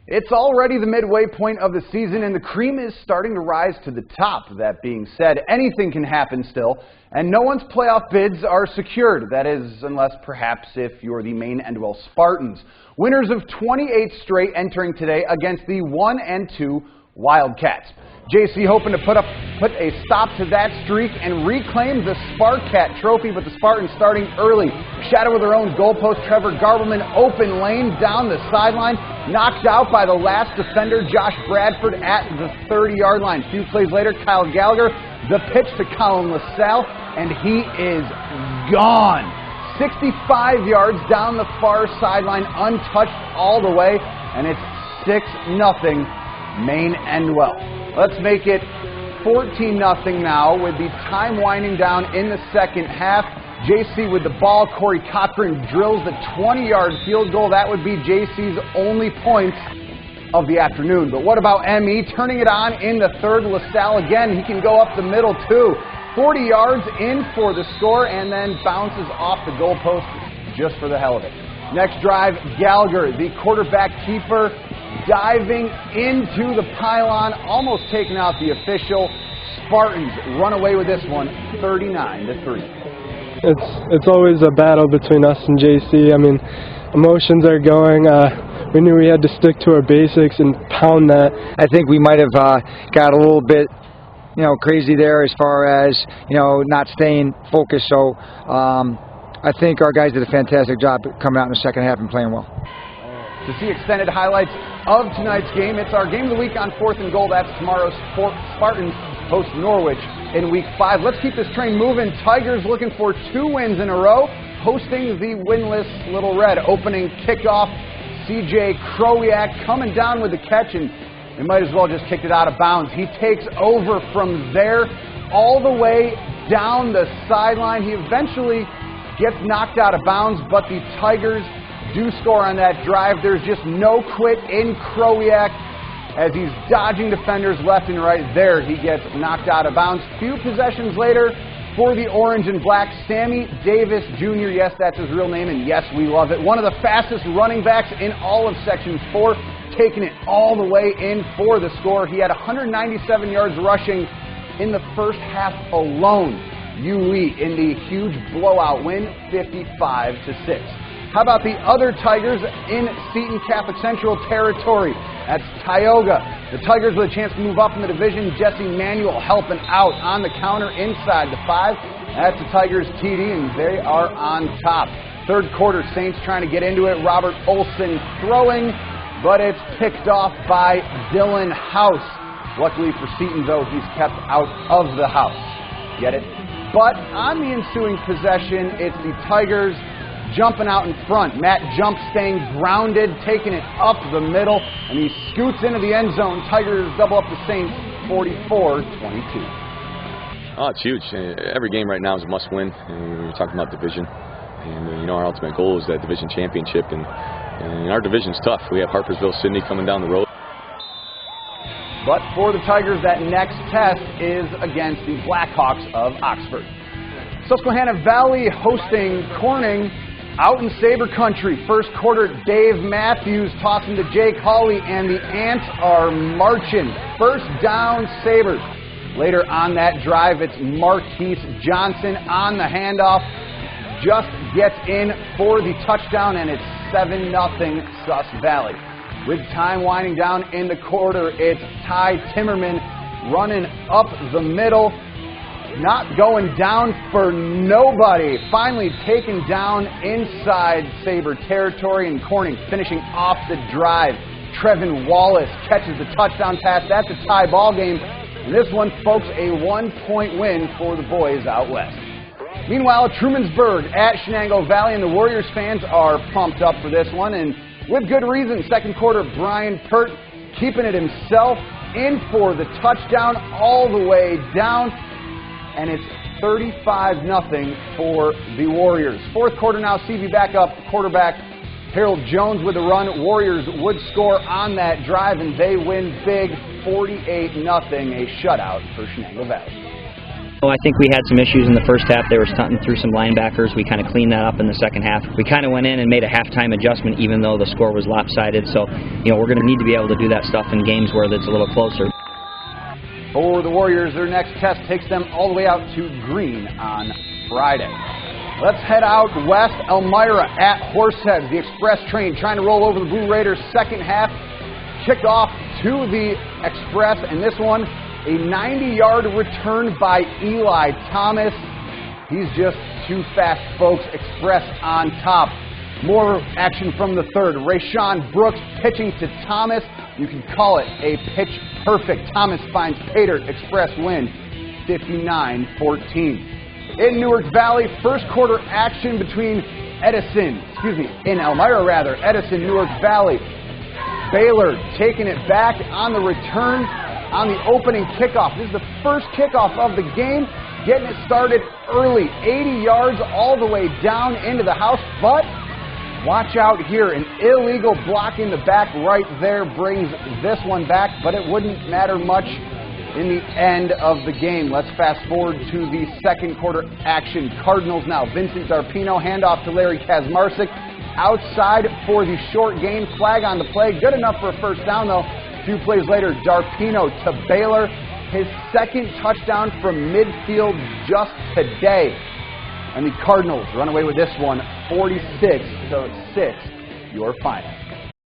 It's already the midway point of the season, and the cream is starting to rise to the top. That being said, anything can happen still, and no one's playoff bids are secured. That is, unless perhaps if you're the MAINE Spartans. Winners of 28 straight entering today against the 1 and 2 Wildcats. JC hoping to put a stop to that streak and reclaim the Sparkat trophy, but the Spartans starting early. Shadow of their own goalpost, Trevor Garbleman, open lane down the sideline, knocked out by the last defender, Josh Bradford, at the 30-yard line. A few plays later, Kyle Gallagher, the pitch to Colin LaSalle, and he is gone. 65 yards down the far sideline, untouched all the way, and it's 6-0 MAINE Endwell. Let's make it 14-0 now with the time winding down in the second half. JC with the ball. Corey Cochran drills the 20-yard field goal. That would be JC's only points of the afternoon. But what about ME? Turning it on in the third. LaSalle again. He can go up the middle too. 40 yards in for the score and then bounces off the goalpost just for the hell of it. Next drive, Gallagher, the quarterback keeper, diving into the pylon, almost taking out the official. Spartans run away with this one, 39-3. It's always a battle between us and JC. I mean, emotions are going. We knew we had to stick to our basics and pound that. I think we might have got a little bit, crazy there as far as, not staying focused. So I think our guys did a fantastic job coming out in the second half and playing well. To see extended highlights of tonight's game, it's our game of the week on 4th and Goal. That's tomorrow's Spartans host Norwich in week 5. Let's keep this train moving. Tigers looking for 2 wins in a row, hosting the winless Little Red. Opening kickoff, CJ Krowiak coming down with the catch, and they might as well just kicked it out of bounds. He takes over from there all the way down the sideline. He eventually gets knocked out of bounds, but the Tigers do score on that drive. There's just no quit in Krowiak as he's dodging defenders left and right. There he gets knocked out of bounds. Few possessions later for the orange and black, Sammy Davis Jr. Yes, that's his real name, and yes, we love it. One of the fastest running backs in all of Section 4, taking it all the way in for the score. He had 197 yards rushing in the first half alone. UE in the huge blowout win, 55-6. How about the other Tigers in Seton Catholic Central territory? That's TIOGA. The Tigers with a chance to move up in the division. Jesse Manuel helping out on the counter inside the 5. That's the Tigers TD, and they are on top. Third quarter, Saints trying to get into it. Robert Olson throwing, but it's picked off by Dylan House. Luckily for Seton, though, he's kept out of the house. Get it? But on the ensuing possession, it's the Tigers jumping out in front. Matt Jump staying grounded, taking it up the middle, and he scoots into the end zone. Tigers double up the Saints, 44-22. Oh, it's huge. Every game right now is a must-win. And we're talking about division, and our ultimate goal is that division championship. And our division's tough. We have Harpersville, Sydney coming down the road. But for the Tigers, that next test is against the Blackhawks of Oxford. Susquehanna Valley hosting Corning out in Sabre Country. First quarter, Dave Matthews tossing to Jake Hawley, and the Ants are marching. First down, Sabres. Later on that drive, it's Marquise Johnson on the handoff. Just gets in for the touchdown, and it's 7-0 Sus Valley. With time winding down in the quarter, it's Ty Timmerman running up the middle. Not going down for nobody. Finally taken down inside Sabre territory, and Corning finishing off the drive. Trevin Wallace catches the touchdown pass. That's a tie ball game. And this one, folks, a 1-point win for the boys out west. Meanwhile, Trumansburg at Shenango Valley, and the Warriors fans are pumped up for this one, and with good reason. Second quarter, Brian Pert keeping it himself, in for the touchdown all the way down. And it's 35-0 for the Warriors. Fourth quarter now, CV backup quarterback Harold Jones with the run. Warriors would score on that drive, and they win big, 48-0, a shutout for Shenango Valley. Well, I think we had some issues in the first half. They were stunting through some linebackers. We kind of cleaned that up in the second half. We kind of went in and made a halftime adjustment even though the score was lopsided. So, we're going to need to be able to do that stuff in games where it's a little closer. For the Warriors, their next test takes them all the way out to Green on Friday. Let's head out west. Elmira at Horseheads. The express train trying to roll over the Blue Raiders. Second half kicked off to the express, and this one, a 90-yard return by Eli Thomas. He's just too fast, folks. Express on top. More action from the third. Rayshawn Brooks pitching to Thomas. You can call it a pitch perfect. Thomas finds Pater. Express win 59-14. In Newark Valley, first quarter action between in Elmira rather. Edison, Newark Valley. Baylor taking it back on the return on the opening kickoff. This is the first kickoff of the game, getting it started early. 80 yards all the way down into the house, but watch out here. An illegal block in the back right there brings this one back, but it wouldn't matter much in the end of the game. Let's fast forward to the second quarter action. Cardinals now. Vincent Darpino, handoff to Larry Kazmarsik. Outside for the short gain. Flag on the play. Good enough for a first down, though. A few plays later, Darpino to Baylor. His second touchdown from midfield just today. And the Cardinals run away with this one, 46-6, your final.